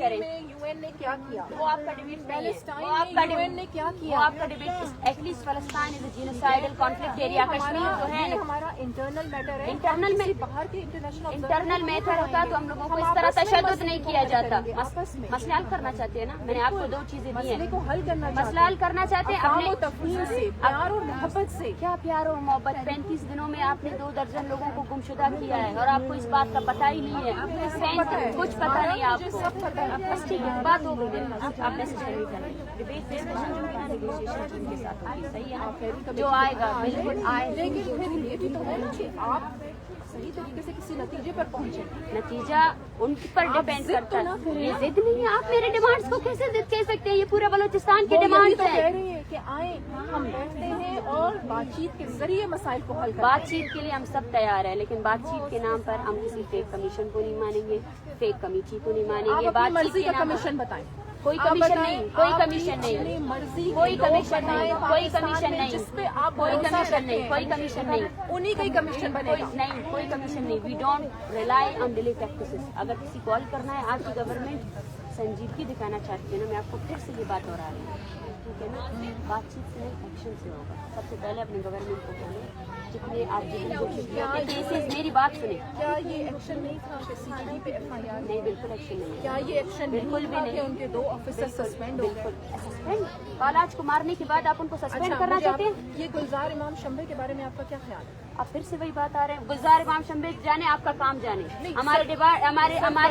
کریں. UN نے کیا کیا؟ وہ آپ کا ڈبیٹ نہیں ہے. UN نے کیا کیا؟ وہ آپ کا ڈبیٹ. ایٹ لیسٹ فلسطین از اے جینوسائیڈل کانفلکٹ ایریا. کشمیر جو ہے یہ ہمارا انٹرنل میٹر ہے. انٹرنل میں باہر کے انٹرنل میٹر ہوتا تو ہم لوگوں کو اس طرح تشدد نہیں کیا جاتا. مسئلہ حل کرنا چاہتے ہیں نا. میں نے آپ کو 2 چیزیں دی ہیں. مسئلہ حل کرنا چاہتے ہیں اپنے تفہیم سے، پیار اور محبت سے. کیا پیار اور محبت. 35 دنوں میں آپ نے 2 درجن لوگوں کو گمشدہ کیا ہے اور آپ کو اس بات کا پتہ ہی نہیں ہے. کچھ پتہ نہیں آپ کو. بس ٹھیک ہے، بات ہو گئی میرے پاس. آپ میسج کر رہی ڈبیٹ ڈسکشن جو ہے نیگوشیشن ٹیم کے ساتھ ہوگی. صحیح ہے جو آئے گا بالکل آئے. لیکن پھر یہ بھی تو ہے کہ آپ صحیح طریقے سے کسی نتیجے پر پہنچے. نتیجہ ان پر ڈیپینڈ کرتا ہے. یہ ضد نہیں ہے. آپ میرے ڈیمانڈس کو کیسے ضد کہہ سکتے ہیں؟ یہ پورا بلوچستان کی ڈیمانڈ ہے. کہہ رہی ہے کہ آئیں ہم بیٹھتے ہیں اور بات چیت کے ذریعے مسائل کو حل کریں. بات چیت کے لیے ہم سب تیار ہیں، لیکن بات چیت کے نام پر ہم کسی فیک کمیشن کو نہیں مانیں گے، فیک کمیٹی کو نہیں مانیں گے. آپ بات مرضی کا کمیشن بتائیں. کوئی کمیشن نہیں، کوئی کمیشن نہیں، مرضی کوئی کمیشن نہیں، کوئی کمیشن نہیں، جس پہ آپ کوئی کمیشن نہیں، کوئی کمیشن نہیں. انہیں کا ہی کمیشن بنے گا. نہیں، کوئی کمیشن نہیں. We don't rely on daily practices. اگر کسی کال کرنا ہے، آپ کی گورنمنٹ سنجیدگی دکھانا چاہتی ہے نا. میں آپ کو پھر سے یہ بات دوہرا رہی ہوں، ٹھیک ہے نا. بات چیت سے نہیں، ایکشن سے ہوگا. سب سے پہلے اپنی گورنمنٹ کو بولیں جتنے آپ میری بات سنیں. کیا یہ ایکشن نہیں تھا کہ CTD پہ FIR؟ نہیں، بالکل ایکشن نہیں ہے. کیا یہ ایکشن بالکل بھی نہیں. ان کے 2 آفیسر سسپینڈ ہو گئے؟ بالکل سسپینڈ. بالاج کو مارنے کے بعد آپ ان کو سسپینڈ کرنا چاہتے ہیں؟ یہ گلزار امام شمبے کے بارے میں آپ کا کیا خیال ہے؟ آپ پھر سے وہی بات آ رہے ہیں. گلزار امام شمبے جانے، آپ کا کام جانے. ہمارے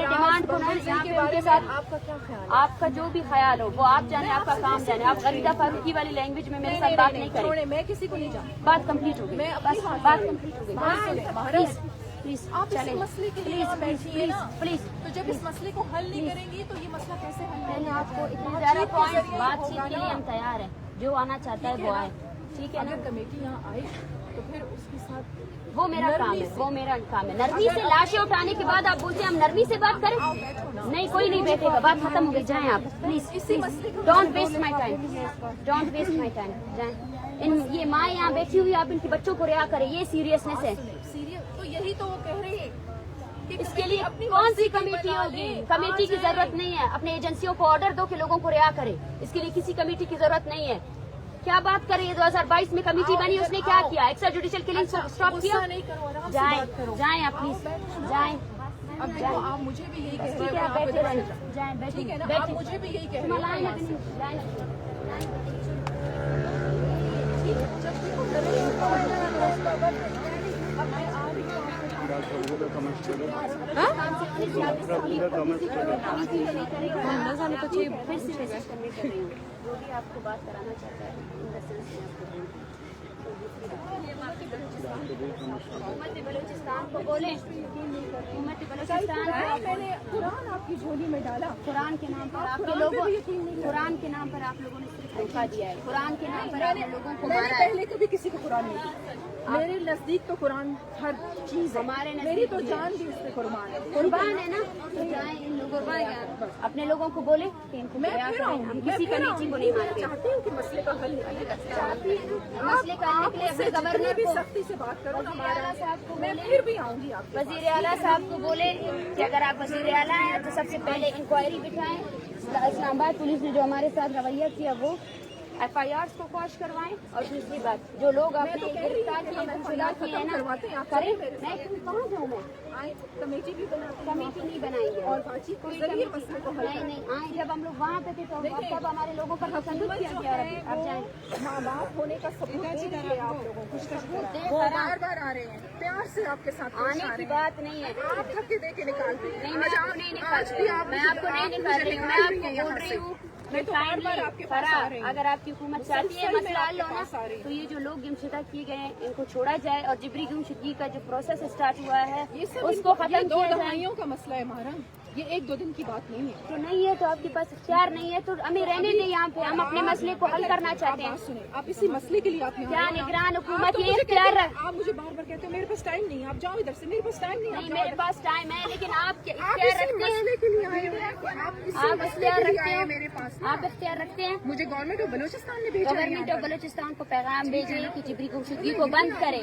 ڈیمانڈ کو ان کے ساتھ آپ کا کیا خیال ہے؟ آپ کا جو بھی خیال ہو وہ آپ جانے، آپ کا کام جانے. آپ غریدہ فاروقی والی لینگویج میں میرے ساتھ بات نہیں کریں. میں کسی کو نہیں جانتی. بات کمپلیٹ ہو گئی. بس بات کمپلیٹ ہو گئی. پلیز آپ اس مسئلے کے لیے بیٹھیے نا. پلیز. تو جب اس مسئلے کو حل نہیں کریں گی تو یہ مسئلہ کیسے حل میں نے ہوگا؟ آپ کو اتنے زیادہ پوائنٹ بات چیت کے لیے ہم تیار ہیں. جو آنا چاہتا ہے وہ آئے. ٹھیک ہے نا. اگر کمیٹی یہاں آئے تو پھر اس کے ساتھ وہ میرا کام ہے، وہ میرا کام ہے. نرمی سے لاشیں اٹھانے کے بعد آپ بولتے ہیں ہم نرمی سے بات کریں. نہیں، کوئی نہیں بیٹھے گا. بات ختم ہو گئی. جائیں آپ please. Don't waste my time. Don't waste my time. جائیں. یہ ماں یہاں بیٹھی ہوئی، آپ ان کے بچوں کو رہا کریں. یہ سیریسنیس ہے. تو یہی تو وہ کہہ رہی ہے. اس کے لیے کون سی کمیٹی ہوگی؟ کمیٹی کی ضرورت نہیں ہے. اپنے ایجنسیوں کو آرڈر دو کہ لوگوں کو رہا کرے. اس کے لیے کسی کمیٹی کی ضرورت نہیں ہے. کیا بات کریں؟ 2022 میں کمیٹی بنی، اس نے کیا کیا؟ ایکسٹرا جوڈیشل کلنگ اسٹاپ کیا. جائیں آپ پلیز. جائیں. اب آپ مجھے بھی یہی کہہ ٹھیک ہے، آپ بیٹھے رہیں. جائیں بیٹھیں. آپ مجھے بھی یہی کہہ رہے جو بھی آپ کو بات کرانا چاہتا ہے حکومت بلوچستان کو بولیں. حکومت بلوچستان میں نے قرآن آپ کی جھولی میں ڈالا. قرآن کے نام پر آپ کے لوگوں قرآن کے نام پر آپ لوگوں نے صرف دھوکہ دیا ہے. قرآن کے نام پر آپ نے لوگوں کو میں نے مارا ہے. پہلے کبھی کسی کو قرآن نہیں دیا. میرے نزدیک تو قرآن ہر چیز ہے. ہمارے میری تو جان بھی اس پہ قربان ہے. قربان ہے نا. تو جائیں ان لوگوں کو اپنے لوگوں کو بولے کہ ان کو میں رہا پھر کریں. آؤں ہم گی. کسی کمیٹی کو نہیں مانتے. چاہتی ہوں کہ مسئلے کا حل چاہتی ہوں. مسئلے کا حل کے لیے اپنے گورنر بھی کو سختی سے بات کرو. صاحب کو میں پھر بھی آؤں گی. آپ وزیر اعلیٰ صاحب کو بولے کہ اگر آپ وزیر اعلیٰ ہیں تو سب سے پہلے انکوائری بٹھائیں. اسلام آباد پولیس نے جو ہمارے ساتھ رویہ کیا وہ FIRs کو کوش کروائیں. اور دوسری بات، جو لوگ آپ نے گرفتار کیے گمشدہ کیے ہیں نا کریں. میں کہاں جاؤں؟ میں کمیٹی بھی کمیٹی نہیں بنائیں گے اور بات چیت کوئی ذریعے مسئلے کو حل نہیں آئیں. جب ہم لوگ وہاں پہ تھے تو تب ہمارے لوگوں پر تشدد کیا گیا. آپ جائیں. ماں باپ ہونے کا ثبوت دے آپ لوگوں کو. وہ بار بار آ رہے ہیں، پیار سے آپ کے ساتھ آنے کی بات نہیں ہے. آپ تھک کے دے کے نکالتے ہیں. نہیں، میں آپ کو نہیں نکال رہی ہوں. میں آپ کو نہیں نکال رہی ہوں. میں آپ کو بول رہی ہوں اگر آپ کی حکومت چاہتی ہے مسئلہ حل ہونا تو یہ جو لوگ گمشدہ کیے گئے ہیں ان کو چھوڑا جائے اور جبری گمشدگی کا جو پروسیس اسٹارٹ ہوا ہے اس کو ختم کیا جائے. 2 دہائیوں کا مسئلہ ہے ہمارا. یہ 1-2 دن کی بات نہیں ہے. تو نہیں ہے تو آپ کے پاس اختیار نہیں ہے تو ہمیں رہنے دیں یہاں پہ. ہم اپنے مسئلے کو حل کرنا چاہتے ہیں. سنیں، آپ اسی مسئلے کے لیے آپ کیا نگران حکومت یہ اختیار رکھ. آپ مجھے بار بار کہتے ہیں میرے پاس ٹائم نہیں ہے. آپ جاؤ ادھر سے. میرے پاس ٹائم نہیں ہے. نہیں، میرے پاس ٹائم ہے لیکن آپ اختیار رکھتے ہیں کے لیے آئے ہوئے ہیں. آپ اختیار رکھتے ہیں. میرے پاس آپ اختیار رکھتے ہیں. مجھے گورنمنٹ آف بلوچستان نے بھیجا. گورنمنٹ آف بلوچستان کو پیغام بھیجے کہ جبری گمشدگی کو بند کرے.